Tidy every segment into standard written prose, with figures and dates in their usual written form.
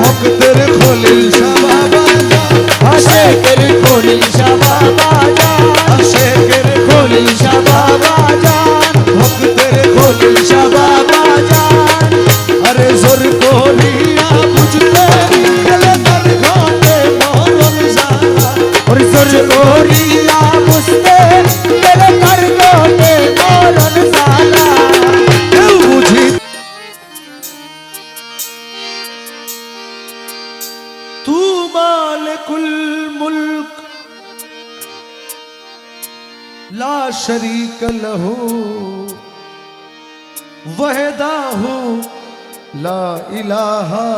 ভক্তের খলিল শাহ বাবা জান, আশেকের খলিল শাহ বাবা জান, আশেকের খলিল শাহ বাবা জান, ভক্তের খলিল শাহ বাবা জান। আরে জোর করিয়া বুঝতে গেলে তার ঘটে মরণ জ্বালা। ওরে জোর করিয়া বুঝতে গেলে তার ঘটে মরণ জ্বালা। কেউ বুঝি তু মালিকুল মুলক লা শরীক লহু वहदाहु ला इलाहा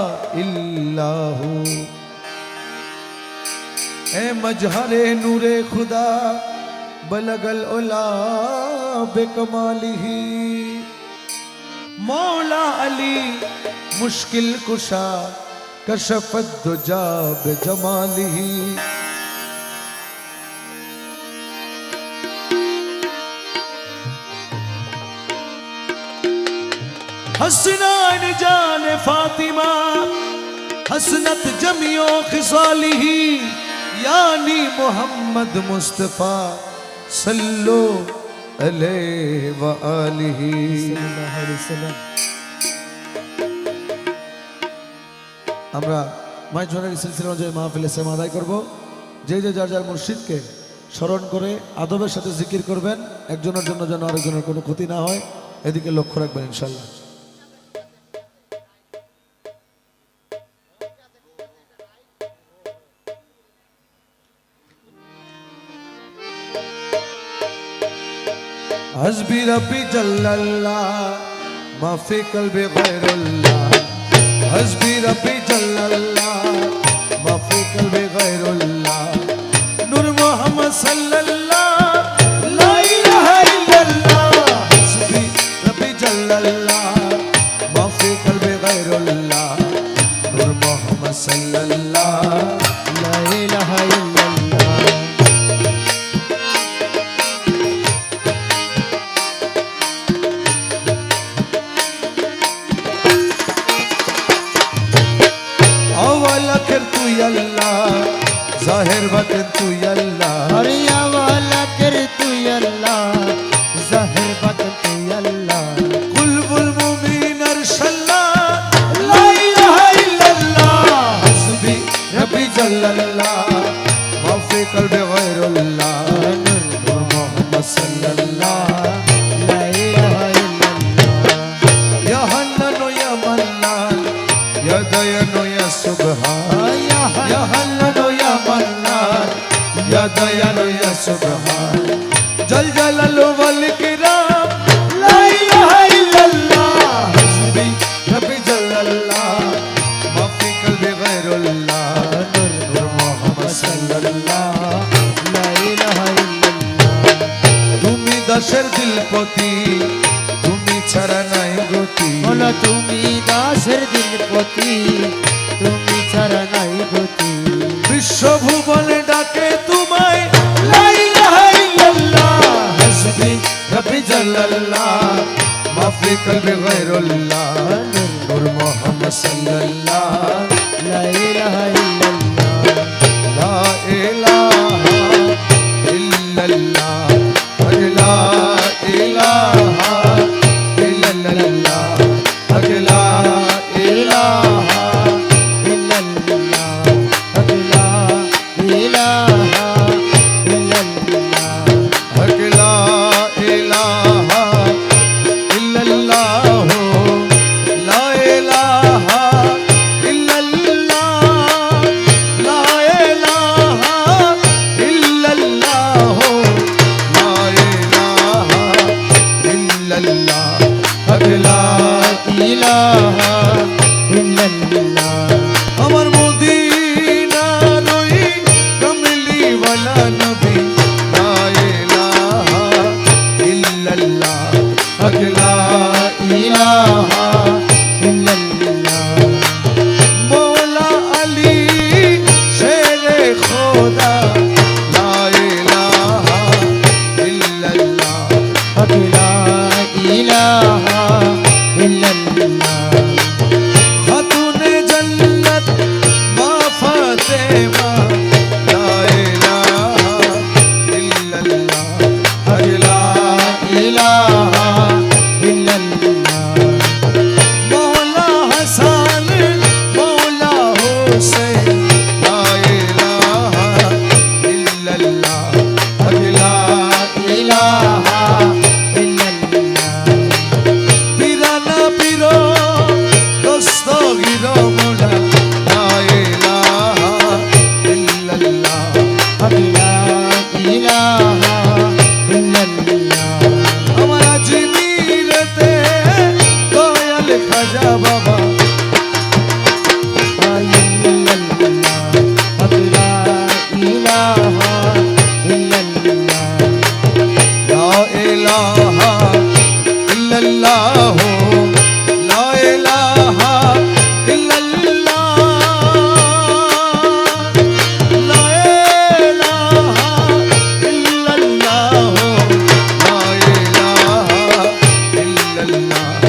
इल्लाहु। ए मजहरे नूरे खुदा बलगल उला बेकमालिही। मौला अली मुश्किल कुशा कशफत दुजा बेजमालिही। हसनान जान फातिमा हसनत जमियो खिसालिही। यानी मोहम्मद मुस्तफा सल्लो अलैहि व आलिही। আমরা মাইজনের সিলসিলা অনুযায়ী মাহফিলে সেম আদায় করব। যে যে যার যার মুর্শিদকে স্মরণ করে আদবের সাথে জিকির করবেন, একজনের জন্য যেন আরেকজনের কোনো ক্ষতি না হয় এদিকে লক্ষ্য রাখবেন ইনশাআল্লাহ। हस्बी रब्बी जल्लल्लाह माफी कल्बे गैरुल्लाह। हस्बी रब्बी जल्लल्लाह माफी कल्बे गैरुल्लाह। नूर मोहम्मद सल्लल्लाह ला इलाहा इल्लल्लाह। हस्बी रब्बी जल्लल्लाह माफी कल्बे गैरुल्लाह। नूर मोहम्मद सल्लल्लाह ला इलाहा इल्लल्लाह। जाहिर बातिन तू अल्लाह। अरे वाला कर तू अल्लाह, जाहिर बातिन तू अल्लाह। कुलबुल मुमीन अरशल्लाह ला इलाहा इल्लल्लाह। हस्बी रब्बी जल्लल्लाह माफी कल्बे गैरुल्लाह। नूर मोहम्मद सल्लल्लाह ला इलाहा इल्लल्लाह। या हन्नान या मन्नान या दयान या सुबहान। या हन्नान या मन्नान या दयान या सुबहान। जल जलालु वल किराम ला इलाहा इल्लल्लाह। हस्बी रब्बी जल्लल्लाह माफी कल्बे गैरुल्लाह। नूर मोहम्मद सल्लल्लाह ला इलाहा इल्लल्लाह। তুমি দাসের দিলপতি, তুমি ছাড়া নাই গতি। বলো তুমি দাসের দিলপতি, তুমি ছাড়া নাই গতি। বিশ্বভুবনে ডাকে তোমায় লা ইলাহা ইল্লাল্লাহ। হসবি রব্বি জাল্লাল্লাহ মাফি কলবি গায়রুল্লাহ। নূর মোহাম্মদ সাল্লাল্লাহ লা ইলাহা ইল্লাল্লাহ। লা ইলাহা ইল্লাল্লাহ। লা ইলাহা ইল্লাল্লাহ। লা ইলাহা আমার মদিনার ওই কমলি ওয়ালা নবী লা ইলাহা ইল্লাল্লাহ। লা ইলাহা ইল্লাল্লাহ। মৌলা আলী শেরে খোদা লা ইলাহা ইল্লাল্লাহ। লা খাজা বাবা লা ইলাহা ইল্লাল্লাহ লা ইলাহা ইল্লাল্লাহ লা ইলাহা ইল্লাল্লাহ লা ইলাহা ইল্লাল্লাহ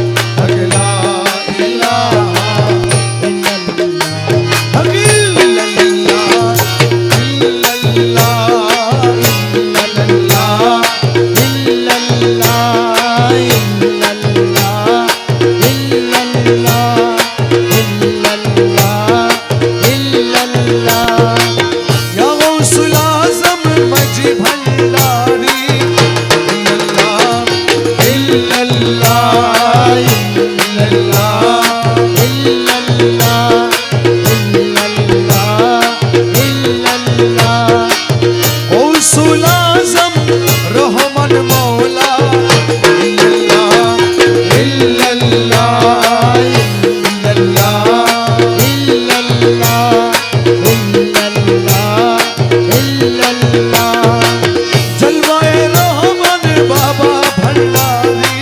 লা ইলাহা या गौसुल आज़म मजी भंडारी इल्लल्लाह गौसुल आज़म रहमान मौला जलवाए रहमान बाबा भंडारी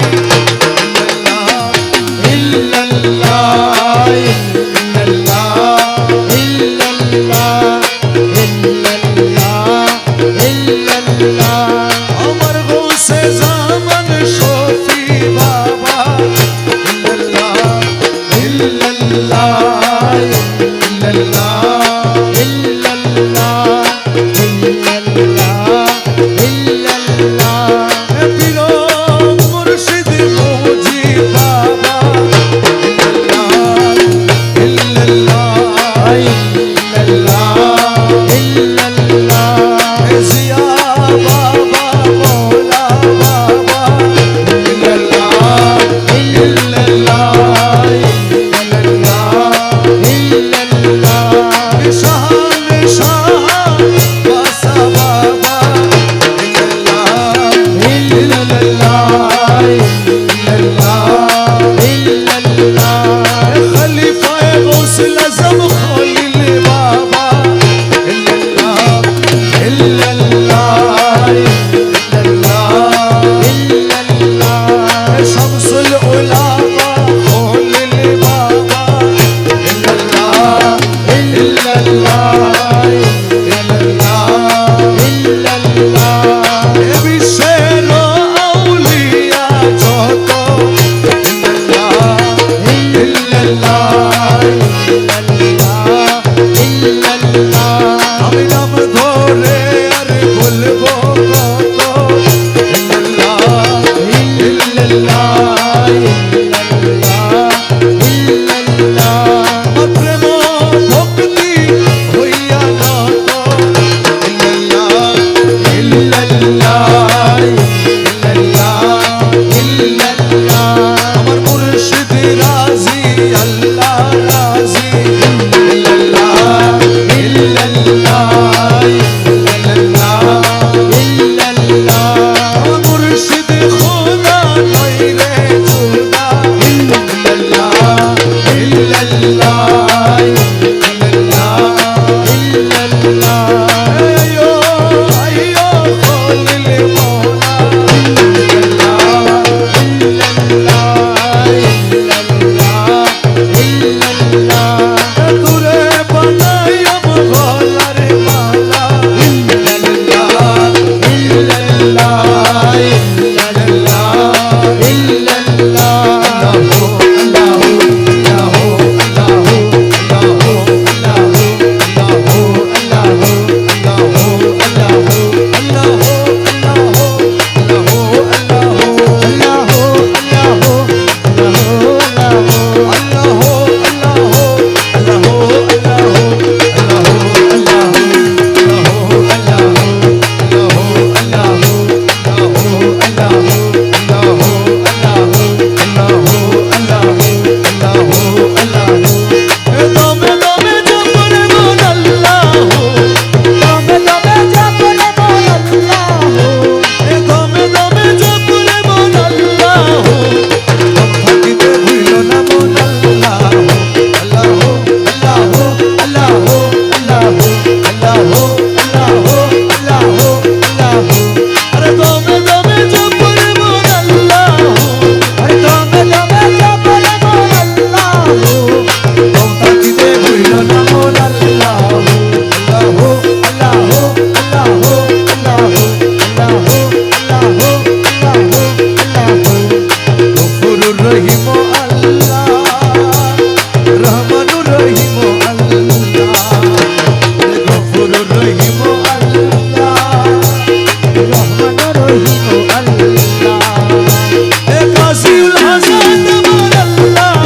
এ কাসিউল হাসান আমার আল্লাহ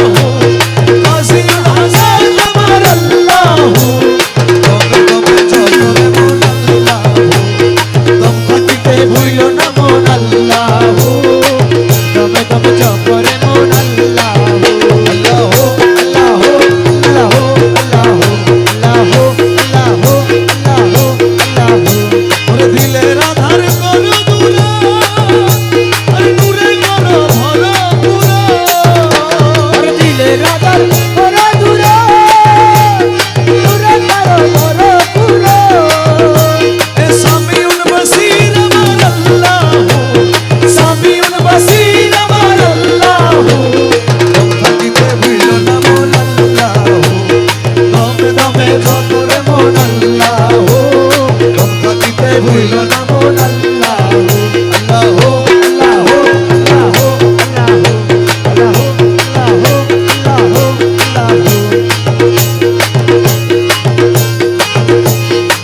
কাসিউল হাসান আমার আল্লাহ তবে তবে চলরে মন আল্লাহ দম থাকিতে ভুইল না মন আল্লাহ তবে তবে চপরে মন আল্লাহ আল্লাহ আল্লাহ আল্লাহ আল্লাহ আল্লাহ আল্লাহ আল্লাহ ওরে দিলের আধার করো দূরা আর নূরে করো ভরপুরা আর দিলে রাধার ওরা দূরে দূরে করো বড় পুরো এ সামিউল বসির আমার আল্লাহ সামিউল বসির আমার আল্লাহ দম থাকিতে ভুইল না মন আল্লাহ দমে দমে যতরে মন আল্লাহ দম থাকিতে ভুইল না মন আল্লাহ আল্লাহ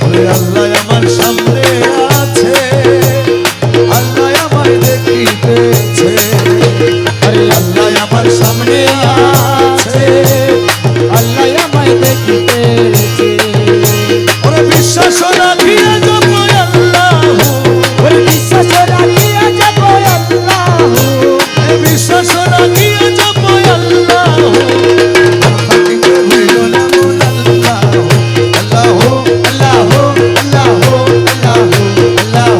ওরে আল্লাহ আমার সামনে আছে আল্লাহ আমায় দেখিতেছে আরে আল্লাহ আমার সামনে আছে আল্লাহ আমায় দেখিতেছে ওরে বিশ্বাস রাখিয়া জপ আল্লাহ ওরে বিশ্বাস রাখিয়া যাব আল্লাহ বিশ্বাস রাখিয়া জপ আল্লাহ থাকিতে ভুইল না মন আল্লাহ আল্লাহ আল্লাহ আল্লাহ আল্লাহ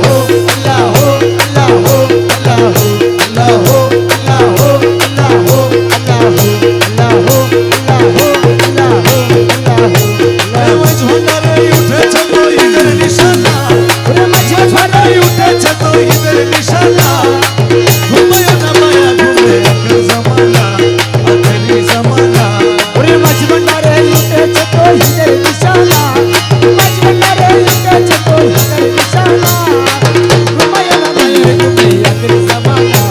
উঠেছে তো ঈদের নিশানা উঠেছে তো ঈদের নিশানা ঘুমায় না মায়া ঘুমে আখের জামানা আখেরি জামানা ওরে মাঝ ভান্ডারে উঠেছে তো হিদের নিশানা মাঝ ভান্ডারে উঠেছে তো হিদের নিশানা ঘুমায় না মায়ের ঘুমে আখেরি জামানা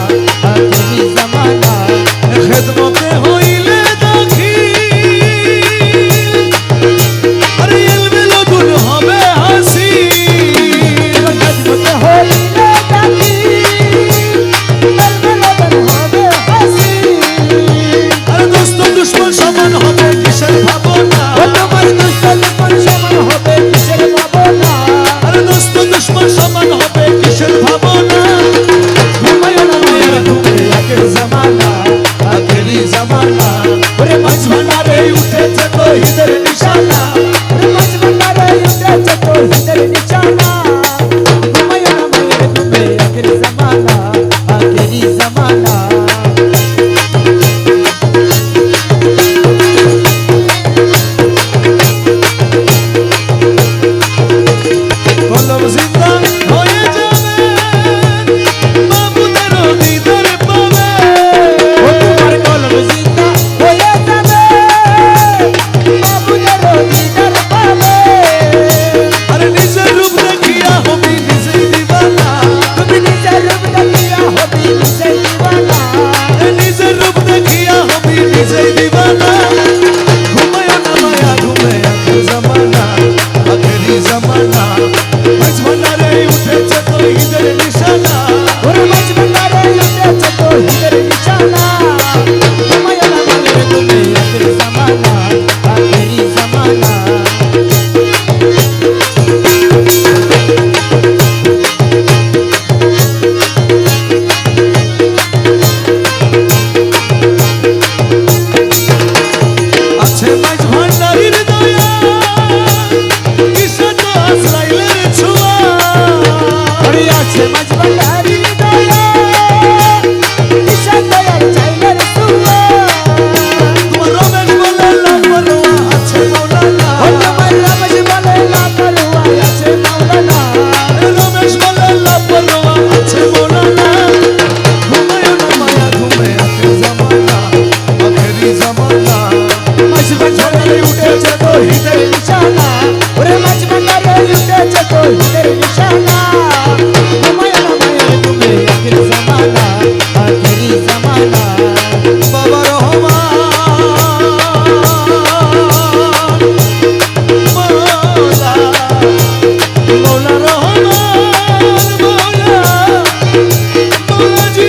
আখেরি জামানা খেদমতে হইলে দাখিল আরে এলবেলো দুল হবে হাসি খেদমতে হইলে ডাকি বেলবেলাবেন হবে হাসি আরে দোস্ত দুশ্মন সমান হবে কিসের ভাবনা ও তোমার দুষ্ট দুশ্মন সমান হবে কিসের ভাবনা আরে দোস্ত দুশ্মন সমান হবে কিসের ভাবনা ঘুমায় না মায়ের ঘুমে আখের জামানা আখেরি জামানা ওরে মাঝ ভান্ডারে উঠেছে তো ঈদের নিশানা মাঝ ভান্ডারে উঠেছে তো হিদের নিশানা ঘুমায় না মায়ের ঘুমে আখেরি জামানা আখেরি জামানা কলম জিন্দা হয়ে যাবে বাবুদেরও দিদার পাবে ও তোমার কলম জিন্দা হয়ে যাবে বাবুদেরও দিদার পাবে আরে নিজের রূপ দেখিয়া হবি নিজেই দিবানা তুমি নিজের রূপ দেখিয়া হবি নিজেই দিবানা নিজের রূপ দেখিয়া হবি নিজেই দিবানা ঘুমায় না মায়া ঘুমে আখের জামানা আখেরি জামানা মাঝ ভান্ডারে উঠেছে তো ঈদের নিশানা ওরে মাঝ ভান্ডারে উঠেছে তো হিদের নিশানা ঘুমায় না মায়ের ঘুমে আখেরি জামানা আখেরি জামানা আছে মাঝ ভান্ডারির দয়া কিসে তো আসলাইলের ছোঁয়া ওরে আছে মাঝ ভান্ডারি দয়া কিসে দয়ার চাইলের সুয়া তোমার রমেশ বলে লাপরোয়া আছে মৌলানা ও তোমার রমেশ বলে লাপরোয়া আছে মাওলানা রমেশ বলে লাপরোয়া আছে মৌলানা ঘুমায় না মায়া ঘুমে আখের জামানা আখেরি জামানা মাঝ ভান্ডারে উঠেছে তো হিদের নিশানা ওরে মাঝ ভান্ডারে উঠেছে তো হিদের নিশানা ঘুমায় না মায়ের ঘুমে আখেরি জামানা আখেরি জামানা বাবা রহমান মৌলা মৌলা রহমান মৌলা মৌলাজি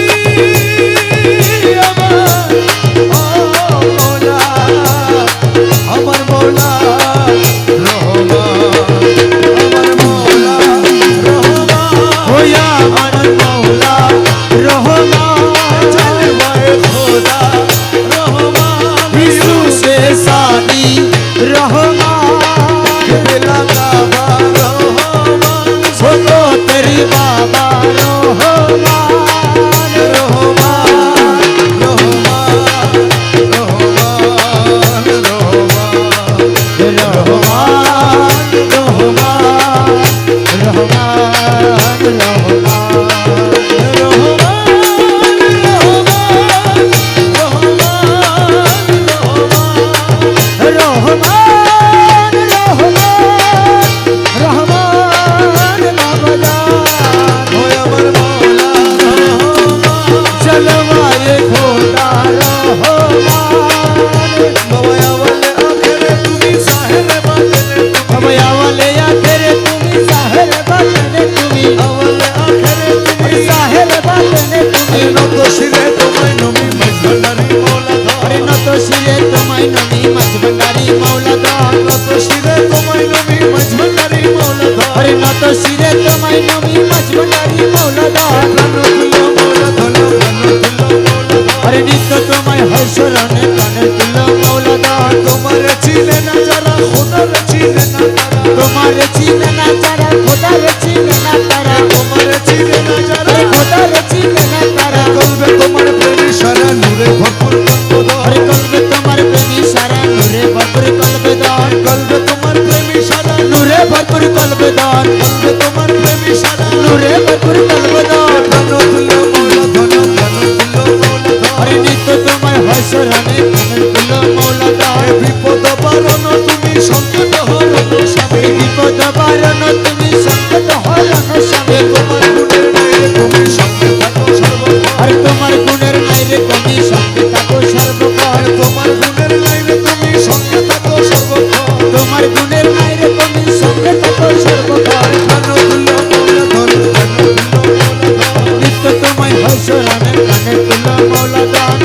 শিরে তোমায় নমি মাঝ ভান্ডারি মৌলা আরে ধর নত শিরে তোমায় নমি মাঝ ভান্ডারি মৌলা ধর নত শিরে তোমায় নমি মাঝ ভান্ডারি মৌলা ধর আরে নত শিরে তোমায় নমি মাঝ ভান্ডারি মৌলা ধর প্রাণ তুল্য মৌলা ধর প্রাণ তুল্য মৌলা ধর আরে নিত্য তোমায় হয় শরণে প্রাণের তুল্য মৌলা ধর তোমার চিনে না যারা খোদার চিনে না তারা তোমার চিনে না যারা খোদার চিনে না তারা তোমার চিনে না যারা আরে খোদার চিনে না তারা কলবে তোমার প্রেমী সারা নূরে ভরপুর কল্পধর আরে কলবে তোমার প্রেমী সারা নূরে ভরপুর কলবে দান কলবে তোমার প্রেমী সারা নূরে ভরপুর কলবে দান কলবে তোমার প্রেমী সারা নূরে ভরপুর কলবে দান প্রাণ তুল্য মৌলা ধর প্রাণ তুল্য মৌলা ধর আরে নিত্য তোমায় হয় শরণে প্রাণের তুল্য মৌলা দান বিপদ বারণ তুমি সংকট হরণ স্বামী বিপদ বারণ তুমি সংকট হরণ স্বামী তোমার গুণের বাইরে তুমি সঙ্গে থাকো সর্বক্ষণ আর তোমার গুণের বাইরে তুমি সঙ্গে থাকো সর্বক্ষণ তোমার গুণের বাইরে তুমি সঙ্গে থাকো সর্বক্ষণ তোমার গুণের বাইরে তুমি সঙ্গে থাকো সর্বক্ষণ প্রাণ তুল্য মৌলা ধর প্রাণ তুল্য মৌলা ধর নিত্য তোমায় হয় শরণে প্রাণের তুল্য মৌলা দান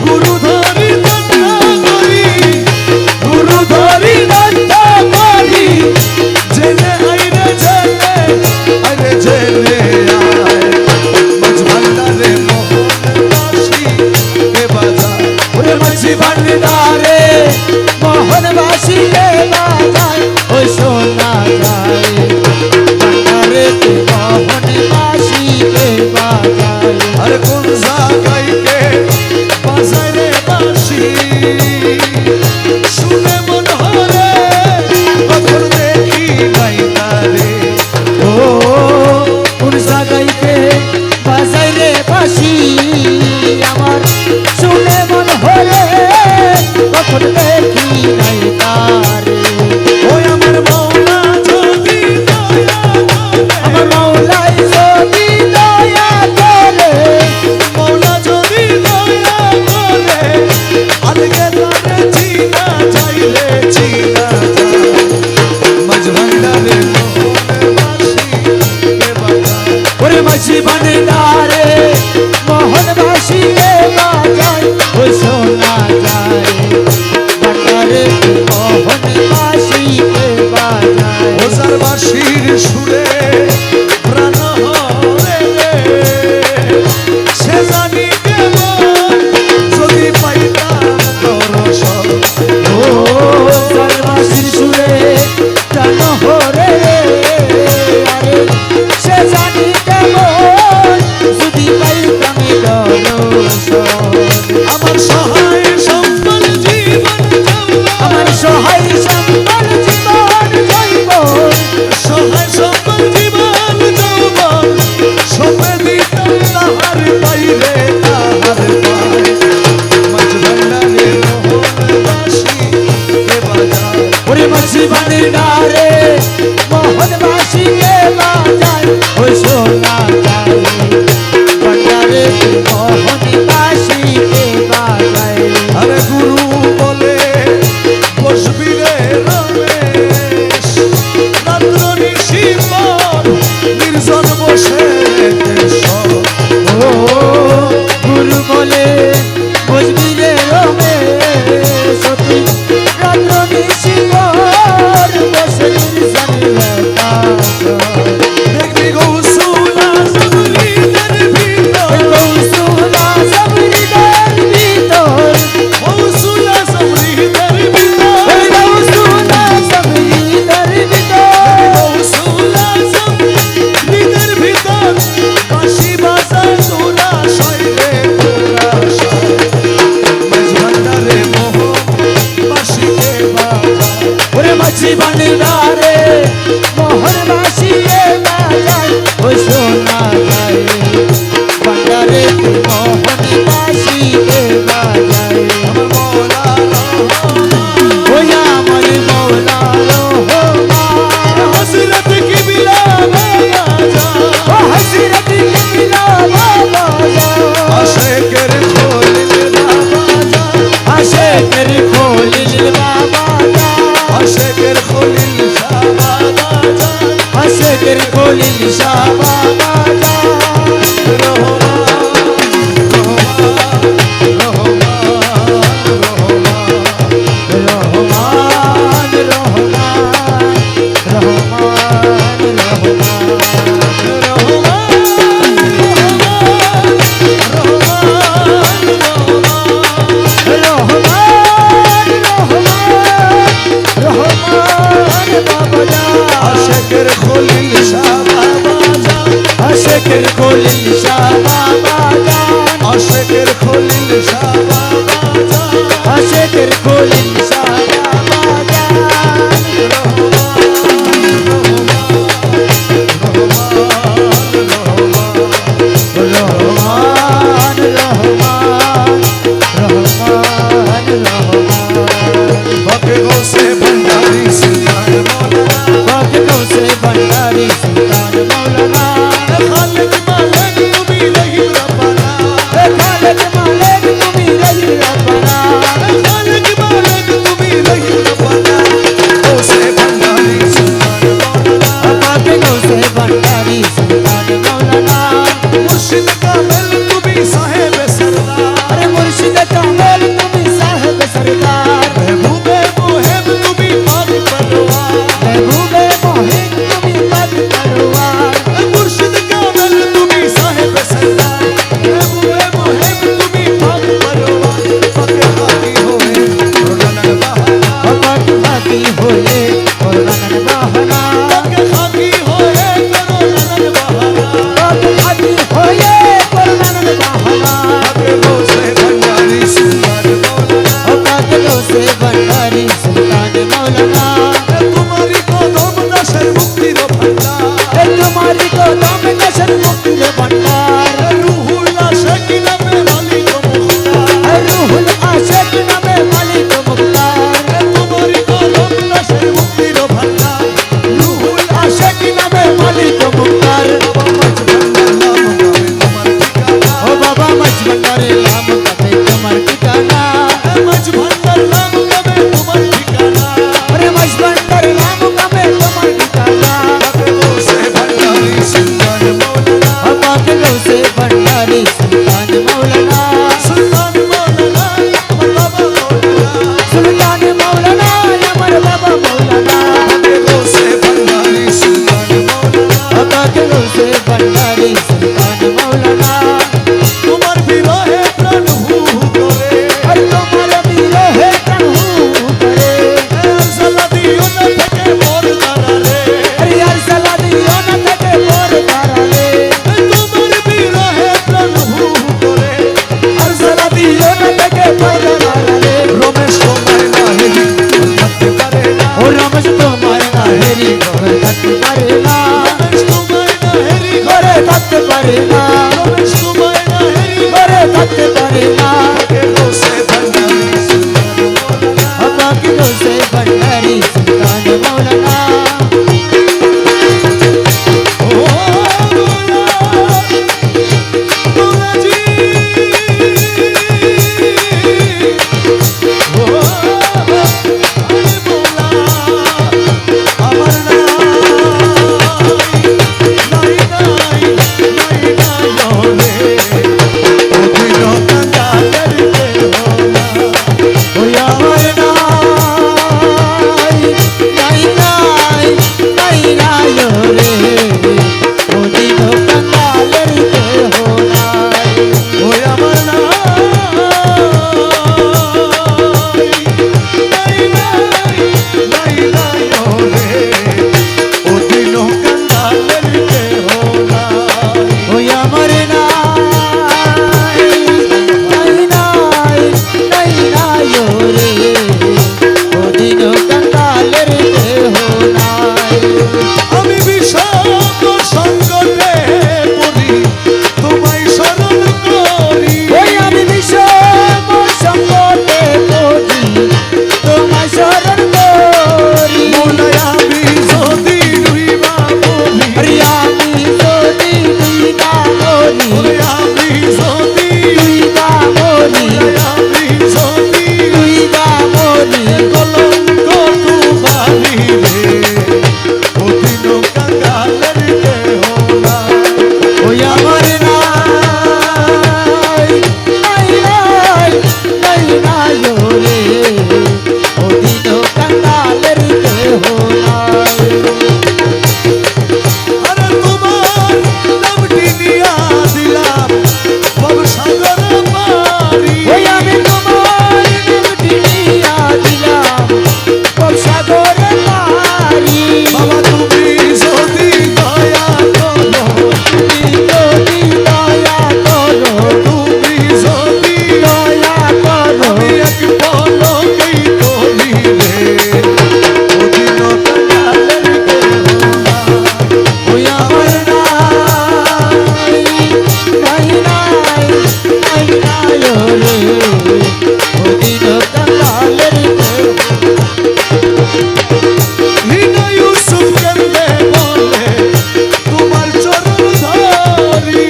গুরু ধরি দণ্ড করি গুরু ধরি দণ্ড করি জেনে আইরে জেনে আইরে জেনে আয় মাঝ ভান্ডারে মোহন বাসি কে বাজায় ওরে মাঝি ভান্ডারে মোহনবাসী কে বাজায় ওই শোনা যায় ভান্ডারে তে মোহনবাসী কে বাজায় আর কোন জায়গায় কে বাজায় রে বাসি শুনে মন হরে কখন দেখি নাই তারে ও কোন জায়গাইতে বাজাই রে বাসি আমার শুনে মন হরে কখন দেখি নাই তারে ওই আমার মৌলা যদি দয়া করে আমার মৌলাই যদি দয়া করে মৌলা যদি দয়া করে আলগে তারে চিনা যাইবে ভান্ডারের নাম কবে তোমার ঠিকানা মাছ ভান্ডার নাম কবে তোমার ঠিকানা ওরে মাছ ভান্ডারের নাম কবে তোমার ঠিকানা সে ভান্ডারি সুলতান মৌলানা আমাকে গৌসে ভান্ডারি সুলতান মৌলানা সুলতান মৌলানা আমার বাবা মৌলানা সুলতান মৌলানা আমার বাবা মৌলানা সে ভান্ডারি সুলতান মৌলানা আমাকে গৌসে ভান্ডারি সুলতান মৌলানা তোমার বিরহে প্রাণ হু হু করে আর তোমার বিরহে প্রাণ হু হু করে সালা দিও না থেকে মোর দ্বারা রে আরে আর সালা দিও না থাকে মোর দ্বারালে তোমার বিরহে প্রাণ হু হু করে আর সালা দিও না থাকে মোর দ্বারালে রমেশ তোমার নাহি থাকতে পারে না ও রমেশ তোমার না হেরি ঘরে থাকতে পারে না রমেশ তোমার নাহি ঘরে থাকতে পারে না রমেশ তোমার নাহি ঘরে থাকতে পারে না সে ভান্ডারি সুলতান মৌলানা আমাকে গৌসে ভান্ডারি সুলতান মৌলানা ও মৌলা মৌলাজি ও আরে মৌলা আমার নাই ওরে ওদিন কাঙ্গালের দেহ না ওই আমার নাই নাই রে ওদিন কাঙ্গালের দেহ নাই ওই আমার নাই ওরে ওদিন কাঙ্গালের দেহ না ওই আমার নাই রে ওদিন কাঙ্গালের দেহ নাই আমি বিষম সংকটে পড়ি তোমায় স্মরণ করি ওই আমি বিষম সংকটে পড়ি তোমায় স্মরণ করি মনে আমি যদি রুইবা বলি আরে আমি যদি তুই না বলি ওরে আমি যদি তুই না বলি আমি যদি তুই না বলি কলঙ্ক তোমারি রে ওদিন কাঙ্গালের দেহ না ওই আমার নাই রে ওদিন কাঙ্গালের দেহ নাই আরে তোমার নামটি নিয়া দিলাম ভবসাগর পারি ওই আমি তোমার নামটি নিয়া দিলাম সাগরে পারি বাবা তুমি যদি দয়া করো তুমি যদি দয়া করো তুমি যদি দয়া করো আমি এক পলকেই করি রে ওদিন কাঙ্গালের দেহ না ওই আমার নাই রে ওদিন কাঙ্গালের দেহ হিনা ইউসুফ কেন্দে বলে তোমার চরণ ধরি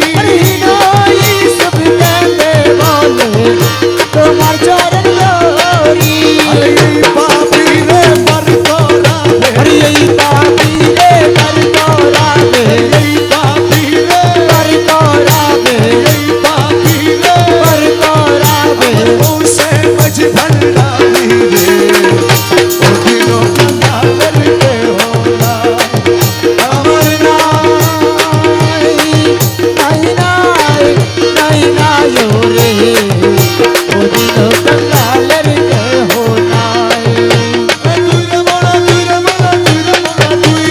তোমার চরণ ধরি আরে এই পাপীরে পার করাবে হরি এই পাপিরে পর করাবে এই পাপীরে পর করাবে এই পাপীরে পর করাবে ওসে মাঝ ভান্ডারি রে ওদিন কাঙ্গালের দেহ না আমার নাই রে ওদিন কাঙ্গালের দেহ নাই তুই রে মোরা তুই রে মোরা তুই রে মোরা তুই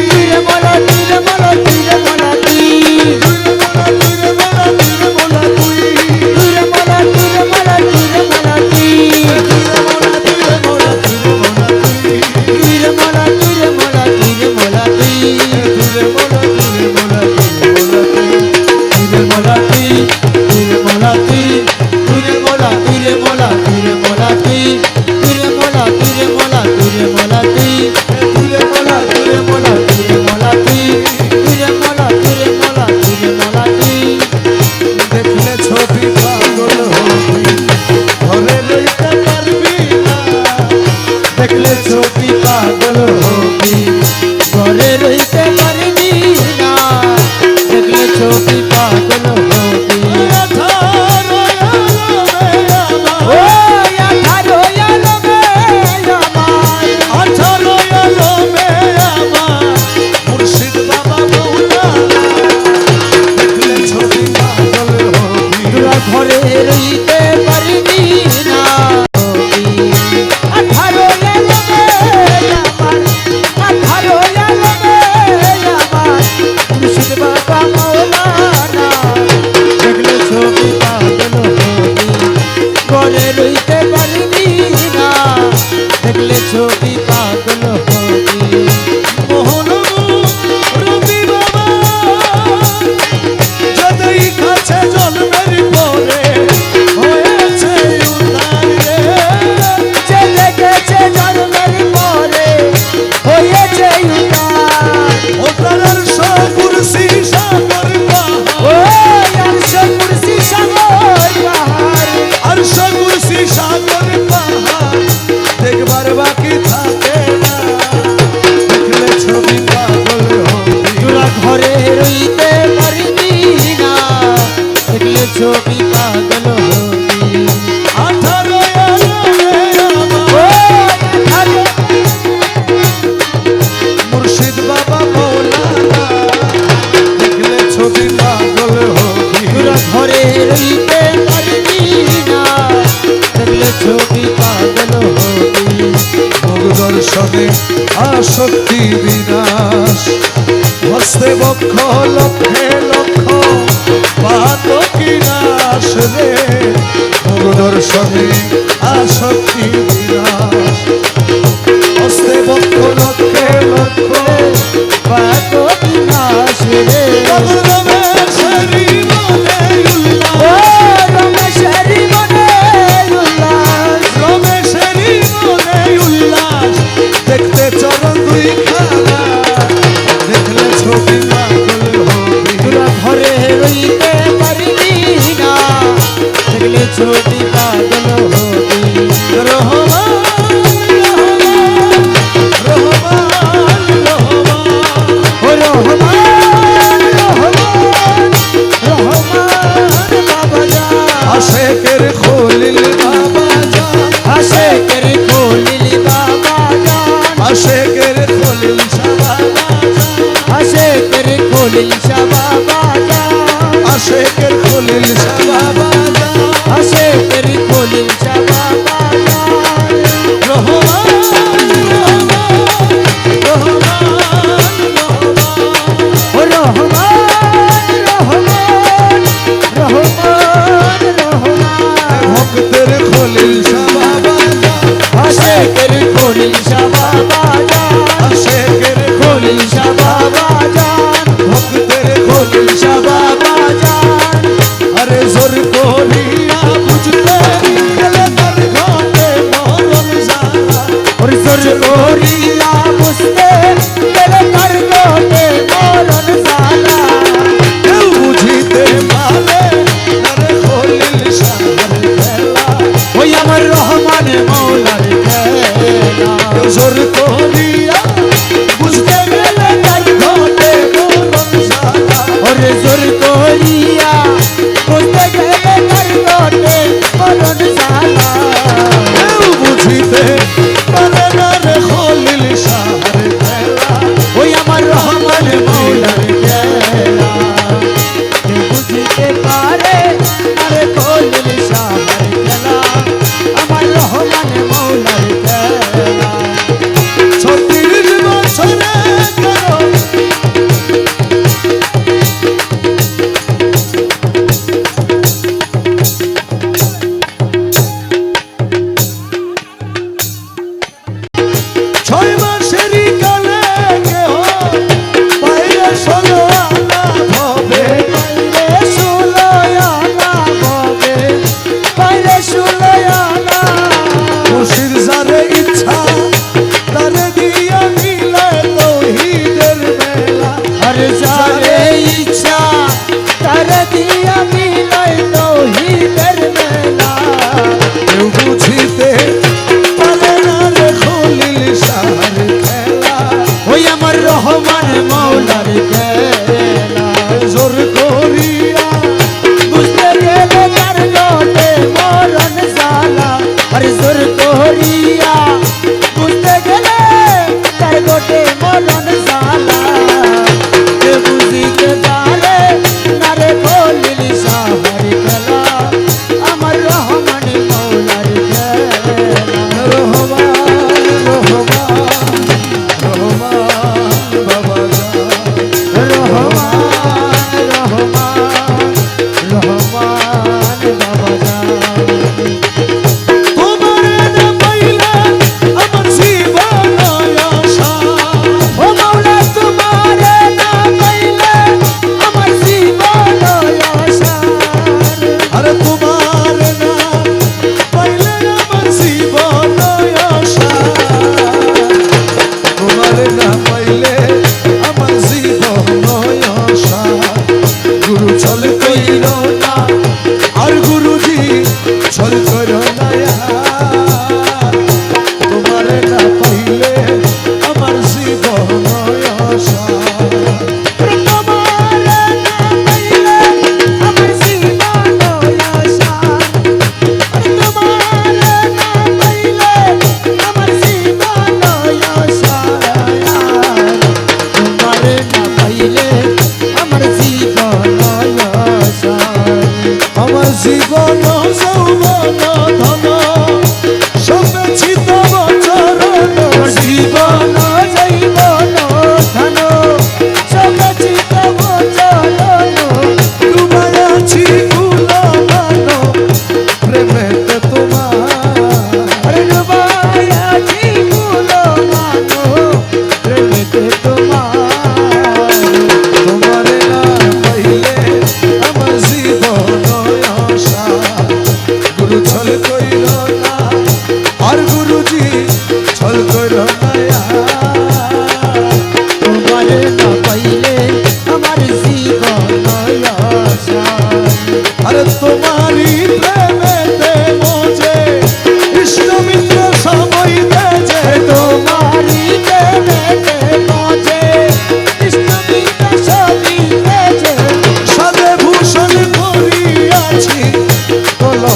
তীরে মোলা তীরে মোলা তীরে মোলা তুই তুই রে মোরা তুই রে মোরা তুই তীরে মোলা তীরে মোলা তীরে মোলা তুই তুই রে মোরা তুই রে মোরা তুই তীরে মোলা তীরে মোলা তীরে মোলা তুই তুই রে মোরা তুই রে মোরা তুই রে মোরা তুই তীরে মোলা তুই তীরে মোলা তুই তীরে ঘরে রইতে পারিনি না 18 আলমে আমার 18 আলমে আমার মুর্শিদ বাবা মাওলানা দেখলে ছবি পাগল হবি ঘরে রইতে পারিনি না দেখলে ছবি পাগল হবি মোহন রবি বাবা যতই কাছে জন্মের পরে হয়েছে উদ্ধার রে। যে দেখেছে জন্মের পরে হয়েছে উদ্ধার ও তারার কুরসি সাগর ও পাহাড় আরশ কুরসি সাগর পাহাড় আর কুরসি সাগর পাহাড় দেখবার বাকি থাকে না দেখলে ছবি পাগল হবি তোরা ঘরে রইতে পারবি না দেখলে ছবি পাগল হবি 18 আলমে ও আমার 18 মুর্শিদ বাবা মৌলানা দেখলে ছবি পাগল হবি তোরা ঘরে রইতে পারবি না দেখলে ছবি পাগল হবি মুখ দর্শনে আসক্তি বিনাশ হস্তে বক্ষ লক্ষে লক্ষ পাতকি নাশ রে মুখ দর্শনে আসক্তি বিনাশ হস্তে বক্ষ লক্ষে লক্ষ পাত বিনাশ রে রমেশেরি মনে ও উল্লাস রমেশেরি মনে উল্লাস রমেশেরি মনে উল্লাস দেখতে চরণ দুই খানা দেখলে ছবি পাগল হবি তোরা ঘরে রইতে পারবি না দেখলে ছবি পাগল হবি রহমান রহমান রহমান ও রহমান রহমান রহমান বাবা জান আশেকের খলিল বাবা জান আশেকের খলিল বাবা জান আশেকের খলিল শাহ বাবা জান আশেকের খলিল শাহ বাবা জান আশেকের খলিল শাহ বাবা জান আশেকের খলিল শাহ বাবা জান রহমান রহমান ও রহমান রহমান রহমান রহমান ভক্তের খলিল শাহ বাবা জান আশেকের খলিল শাহ বাবা জান আশেকের খলিল শাহ বাবা জান ভক্তের খলিল শাহ শাহ বাবা জান আরে জোর করি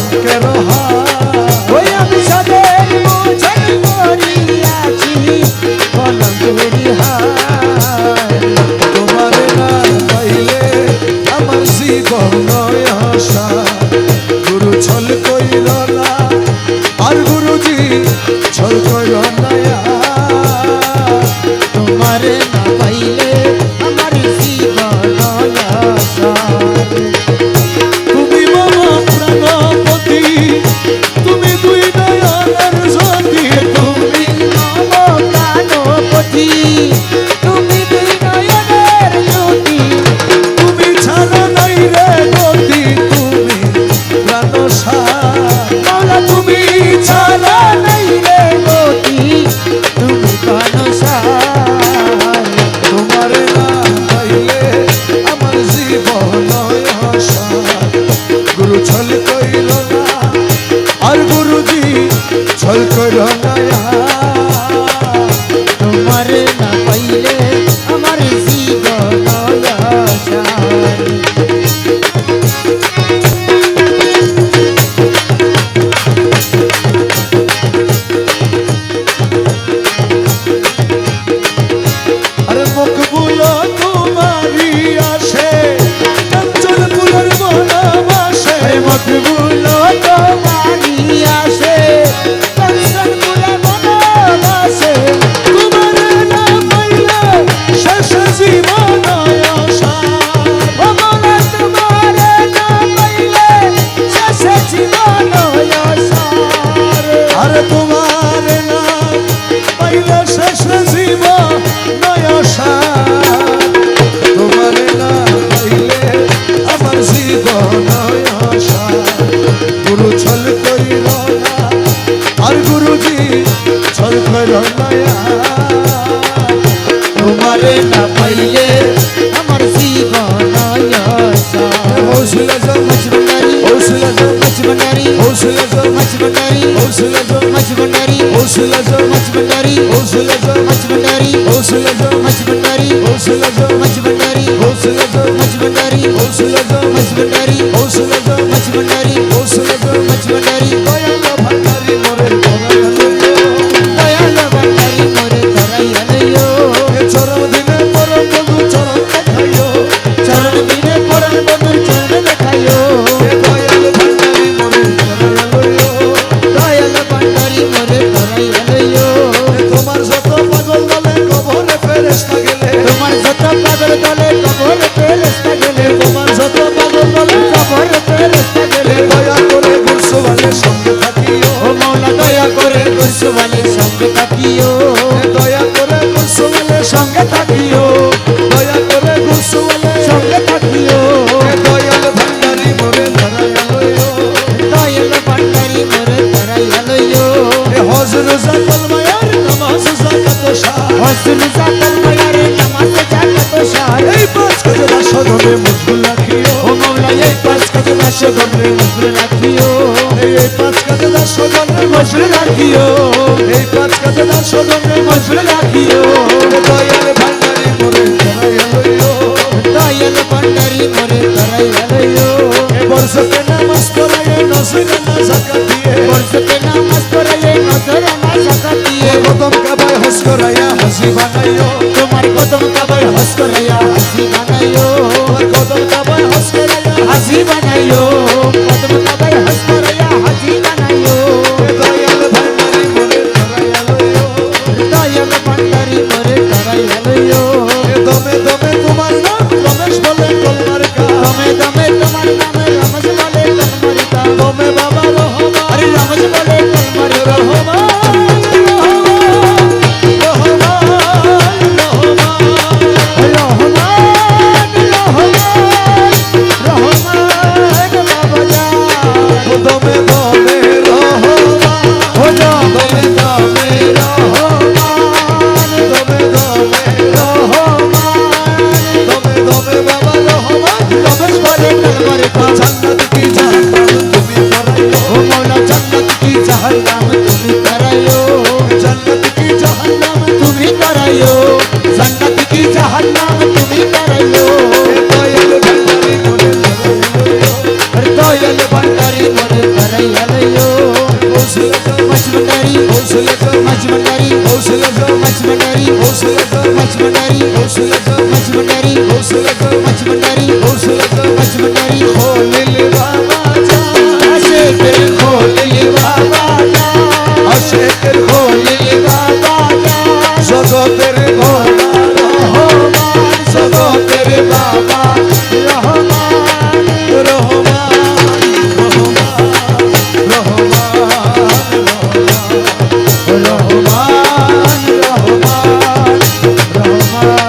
কলঙ্কের হাত ওই আমি সাদের মোছন করিয়াছি কলঙ্কের হাত তোমারে না পাইলে আমার জীবন আশা গুরু ছল কইল না আর গুরুজি ছল কইল না তোমার না পাইলে আমার জীবন আশা তুমি বাবা প্রাণপতি তুমি দুই নয়নের জ্যোতি তুমি নব প্রাণপতি তুমি দুই নয়নের জ্যোতি তুমি ছাড়া নাই রে গতি তুমি প্রাণসার মাওলা তুমি ছাড়া নাই রে গতি তুমি প্রাণসার তোমার না পাইলে আমার জীবন আশা গুরু ছল কইল না আর গুরুজি ছল কইল না তোমার না পাইলে আমার জীবন আশা আরে মকবুল তোমারি আসে চঞ্চল ফুলের বনবাসে মকবুল তোমারি আসে কংসন পুরা বনবাসে তোমার না পাইলে শেষ জীবন আশা ও মৌলা তোমার না পাইলে শেষ জীবন আশা আরে তোমার না পাইলে শেষ জীবন আশা তোমার না পাইলে আমার জীবন আশা গুরু ছল কইল না আর গুরুজি ছল কইল না তোমার না পাইলে আমার জীবন আশা হৌসলা যাও মজবনারি হৌসলা যাও মজবনারি হৌসলা যাও মজবনারি হৌসলা যাও মজবনারি হৌসলা যাও মজবনারি হৌসলা যাও মজবনারি হৌসলা যাও মজবনারি হৌসলা যাও মজবনারি হৌসলা যাও মজবনারি হৌসলা যাও মজবনারি হৌসলা যাও মজবনারি হৌসলা যাও মজবনারি দয়াল ভান্ডারি মোরে দয়াল ভান্ডারি মোরে ধরাইয়া লইও চরম দিনে পরম বধু চরম দেখাইও চরণ দিনে পরম বন্ধুর চরণ দেখাইও দয়াল ভান্ডারি মোরে দয়াল ভান্ডারি মোরে ধরাইয়া লইও তোমার যত পাগল দলে কবরে ফেরেশতা গেলে তোমার যত পাগল দলে কবর ফেরেশতা গেলে তোমার যত পাগল দলে কবর ফেরেশতা গেলে দয়া করে গুরসুবানের সঙ্গে থাকিও ও মাওলা দয়া করে গুরসুবানের সঙ্গে থাকিও দয়া করে গুরসুবানের সঙ্গে থাকিও দয়া করে গুরসুবানের সঙ্গে থাকিও দয়াল ভান্ডারি মোরে ধরাইয়া লইও দয়াল ভান্ডারি মোরে ধরাইয়া লইও হজর জাকাল মায়ার নামাজ জাকাত শাহ হসুল জাকাল মায়ারে নামাজ জাকাত শাহ এই পাঁচ কাজে দাসগণে মশগুল রাখিও ও মাওলা এই পাঁচ কাজে দাসগণে মশগুল রাখিও এই পাঁচ কাজে দাসগণে মশগুল রাখিও এই পাঁচ কাজে দাসগণে মশগুল রাখিও দয়াল ভান্ডারি মোরে ধরাইয়া লইও দয়াল ভান্ডারি মোরে ধরাইয়া লইও বর্ষতে নামাজ পড়াইয়ে নজরে না জাকাত দিয়ে বর্ষতে নামাজ পড়াইয়ে নজর আমার জাকাত দিয়ে কদম কাবায় হজ করাইয়া হাসি বানাইও তোমার কদম কাবায় হজ করাইয়া হাসি বানাইও তোমার কদম কাবায় হজ করাইয়া হাসি বানাইও কদম কাবায় হজ করাইয়া হাসি বানাইও দয়াল ভান্ডারি মোরে ধরাইয়া লইও দয়াল ভান্ডারি মোরে ধরাইয়া লইও দমে দমে তোমার নাম রমেশ বলে কলমার কা দমে দমে তোমার নামে রমজ বলে কলমারিকা দমে বাবা রহমান আরে রমজ বলে কলমারিকা রহমান রহমান রহমান রহমান मचमंडारी हौसला दो मचमंडारी हौसला दो मचमंडारी हौसला दो मचमंडारी हौसला दो मचमंडारी हौसला दो मचमंडारी खोल ले बाबा जा आशिक खोल ले बाबा का आशिक खोल ले बाबा का জগতের বাবা রহমান জগতের বাবা রহমান রহমান রহমান রহমান রহমান রহমান রহমান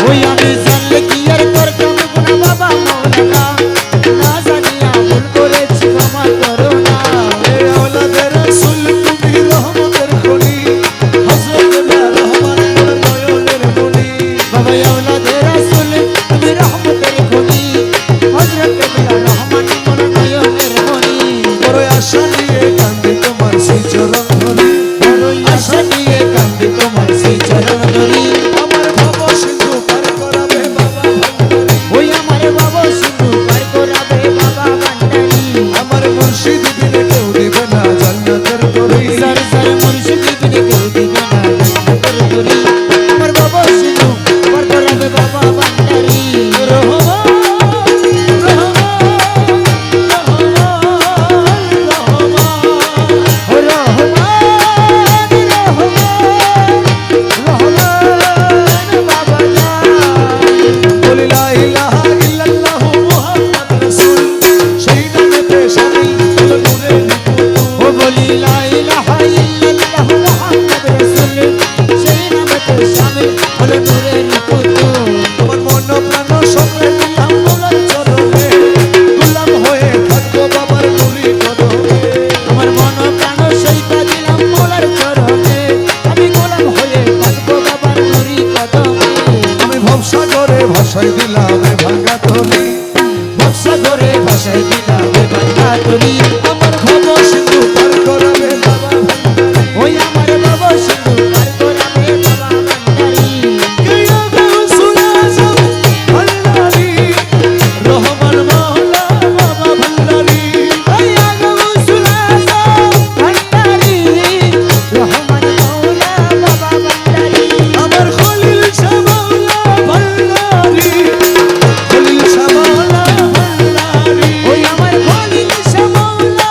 ওই আমি জানলে কি আর করতাম গুনাহ বাবা মওলানা না জানিয়া ভুল করেছি ক্ষমা করো না এ আওলাদের রাসূল তুমি রহমতের খনি হযরত রহমান নয়নের মনি বাবা আওলাদের রাসূল তুমি রহমতের খনি হযরত রহমান মন নয়নের মনি বড় আশা নিয়ে কান্দি তোমার সেই চরণ ধরি বড়ই আশা নিয়ে কান্দি তোমার সেই চরণ ধরি আমার ভব সিন্ধু পার করাবে বাবা ভান্ডারী ওই আমার বাবা সিন্ধু পার করাবে বাবা ভান্ডারী আমার মুর্শিদ বিনে কেউ দিবে না জান্নাতের তরি সর সর মুর্শিদ বিনে কেউ দিবে না জান্নাতের তরি আমার বাবা সিন্ধু পার করাবে বাবা ভান্ডারী বলি লা ইলাহা ইল্লাল্লাহু মুহাম্মাদ রাসূল সেই নামেতে শামিল হলো নূরের পুতুল ও বলি লা ইলাহা ইল্লাল্লাহু মুহাম্মাদুর রাসূল সেই নামেতে শামিল হলো নূরের পুতুল আমার মন প্রাণ সঙ্গে দিলাম মোলার চরণে গোলাম হয়ে থাকবো বাবার নুরি কদমে আমার মন প্রাণ সইতা দিলাম মোলার চরণে আমি গোলাম হয়ে থাকবো বাবার নুরি কদমে আমি ভবসাগরে ভাসাই দিলাম এ ভাঙা তলি ভরসা করে ভাসাই দিলাম বান্দা তরি আমার ভব সিন্ধু পার করাবে বাবা ভান্ডারী ওই আমার বাবা সিন্ধু পার করাবে বাবা ভান্ডারী কিয়া গাউসুল আজম ভান্ডারী রহমান মাওলা বাবা ভান্ডারী ওই আগমসুল আজম ভান্ডারী রহমান মওলা বাবা ভান্ডারী আমার খলিল শাহ মাওলা ভান্ডারী খলিল শাহ মাওলা ভান্ডারী ওই আমার খলিল শাহ মওলা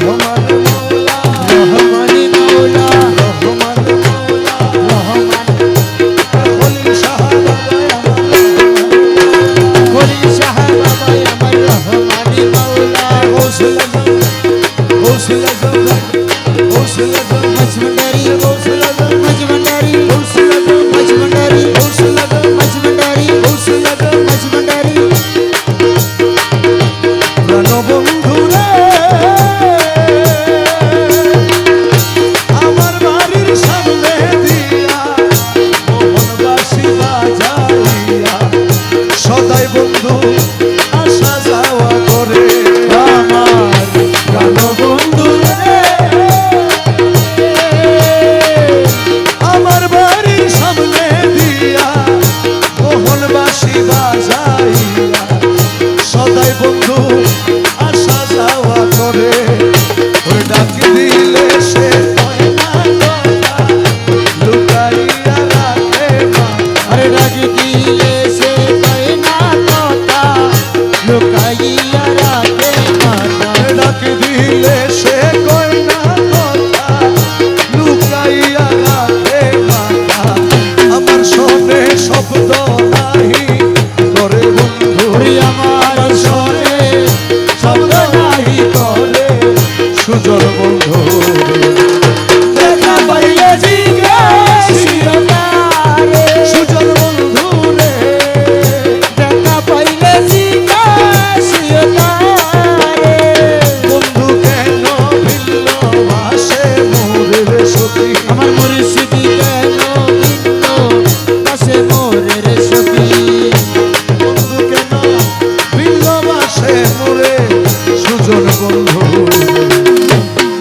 রহমান মৌলা রহমানি মৌলা রহমান মৌলা রহমান খলিল শাহ বাবা খলিল শাহ বাবা আমার রহমানি মৌলা গৌসুল আজম গৌসুল আজম গৌসুল আজম মজমন্ডারি গৌসুল আজম মজমন্ডারি গৌসুল আজম মজমন্ডারি গৌসুল আজম মজমন্ডারি গৌসুল আজম মজমন্ডারি প্রাণবন্ধু রে আমার বাড়ির সামনে দিয়া মোহনবাসী বাজাইয়া সদাই বন্ধু আসা যাওয়া করে আমার প্রাণবন্ধু রে আমার বাড়ির সামনে দিয়া মোহনবাসী বাজাইয়া সদাই বন্ধু আসা যাওয়া করে ওর ডাক দিলে সে কয় না কথা, লুকাইয়া রাখে মাথা। আরে রাজি দিলে সে কয় না কথা লুকাইয়া রাখে মাথা ডাক দিলে সে কয় না কথা, লুকাইয়া রাখে মাথা। আমার শোনে শব্দ নাহি করে বন্ধু ওরে আমার শোনে শব্দ নাহি করে সুজন বন্ধু দেখা পাইলে জিজ্ঞাসিও তারে সুজন বন্ধু রে দেখা পাইলে জিজ্ঞাসিও তারে বন্ধু কেন ভিন্ন ভাসে মোরের সখী আমার মুর্শিদি কেন ভিন্ন পাশে মোরের সখী বন্ধু কেন ভিন্ন ভাসে মোরে সুজন বন্ধু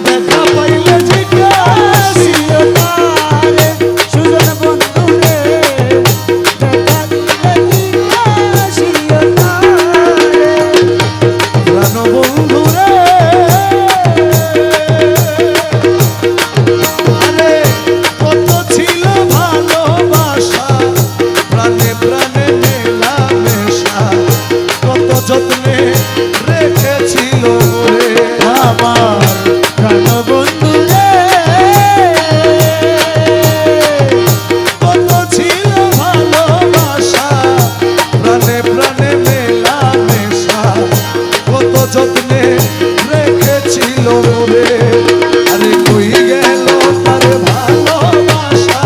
দেখা পাইলে জিজ্ঞাসিও তারে সুজন বন্ধু রে দেখা দিলে জিজ্ঞাসিও তারে প্রাণ বন্ধু রে আরে কত ছিল ভালোবাসা প্রাণে প্রাণে মেলামেশা কত যত্নে রেখেছিল মোরে আমার প্রাণবন্ধু রে কত ছিল ভালোবাসা প্রাণে প্রাণে মেলামেশা কত যত্নে রেখেছিল মোরে আরে কই গেল তার ভালোবাসা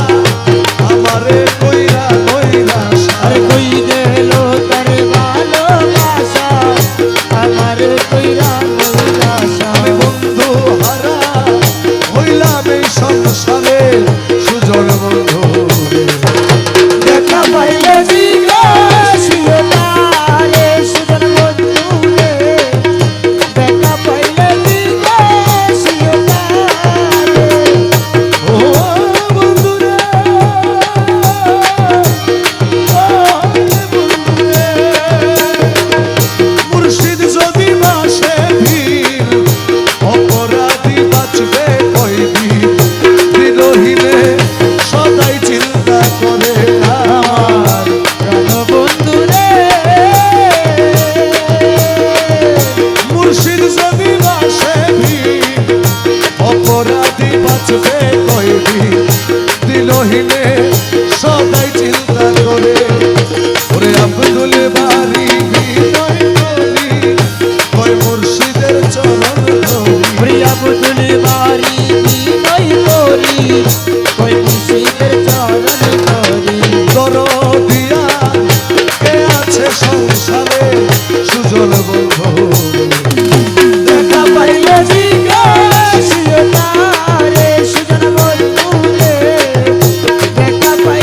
আমারে কইরা নৈরাশা আর কই দিল তার ভালোবাসা আমার কইরা নৈরাশা আমি বন্ধু হারা হইলাম এই সংসারে সুজন বন্ধু রে। দেখা পাইলে জিজ্ঞাসিও তারে সুজন বন্ধু রে দেখা পাইলে জিজ্ঞাসিও তারে ও বন্ধু রে ও বন্ধু রে মুর্শিদ যদি বাসে ভিড় অপরাধী বাঁচবে কয়দিন বিরোহীনে সদাই চিন্তা করে আমার প্রাণবন্ধু রে মুর্শিদ যদি বাসে ভিড় অপরাধী বাঁচবে কয়দিন দিলহীনে সদাই চিন্তা করে ওরে আব্দুল বাড়ি হৃদয় করি কয় মুর্শিদের চরণ ধরি প্রিয়া পুতুল বাড়ি বিনয় করি কই মুর্শিদের চরণ ধরি দরদিয়া কে আছে সংসারে সুজন বন্ধু দেখা পাইলে জিজ্ঞাসিও তারে সুজন বন্ধু রে দেখা পাইলে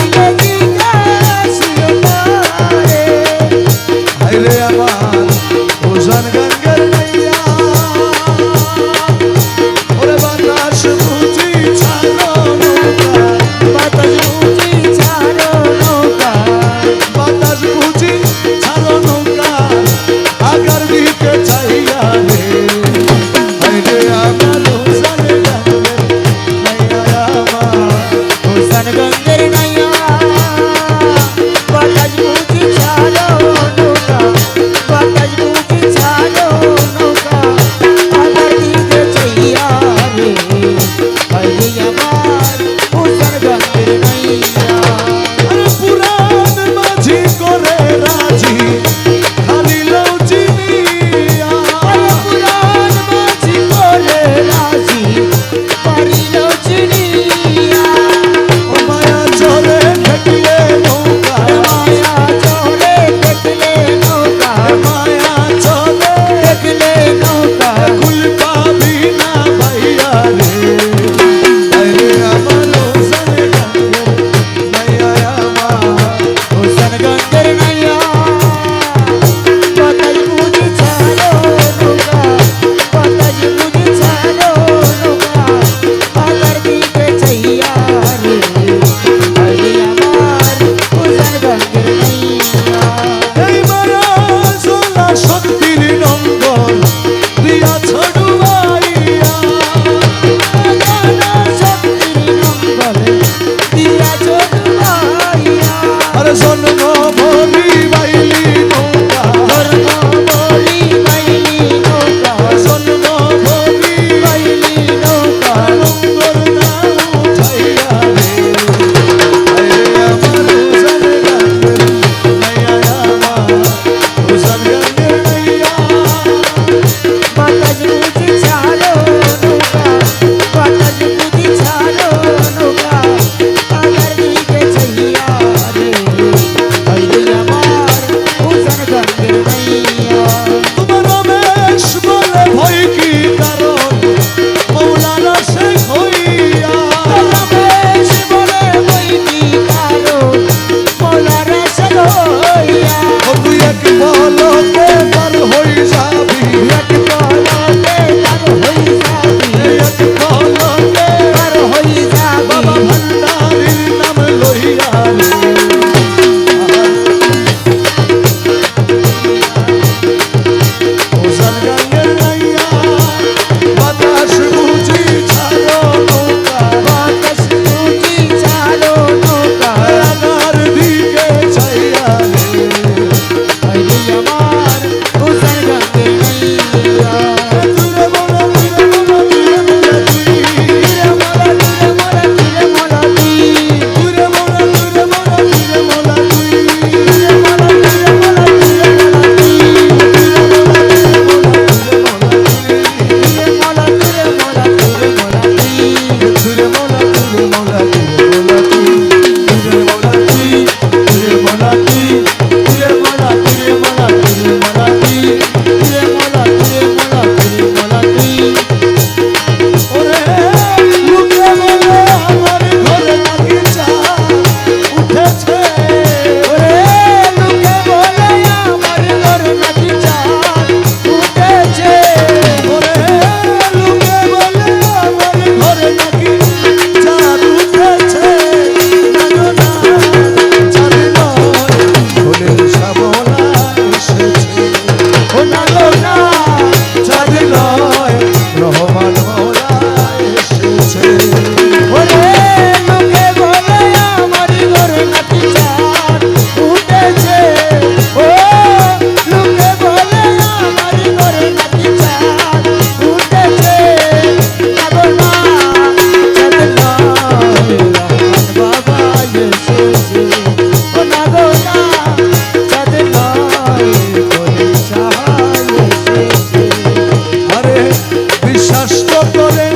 করে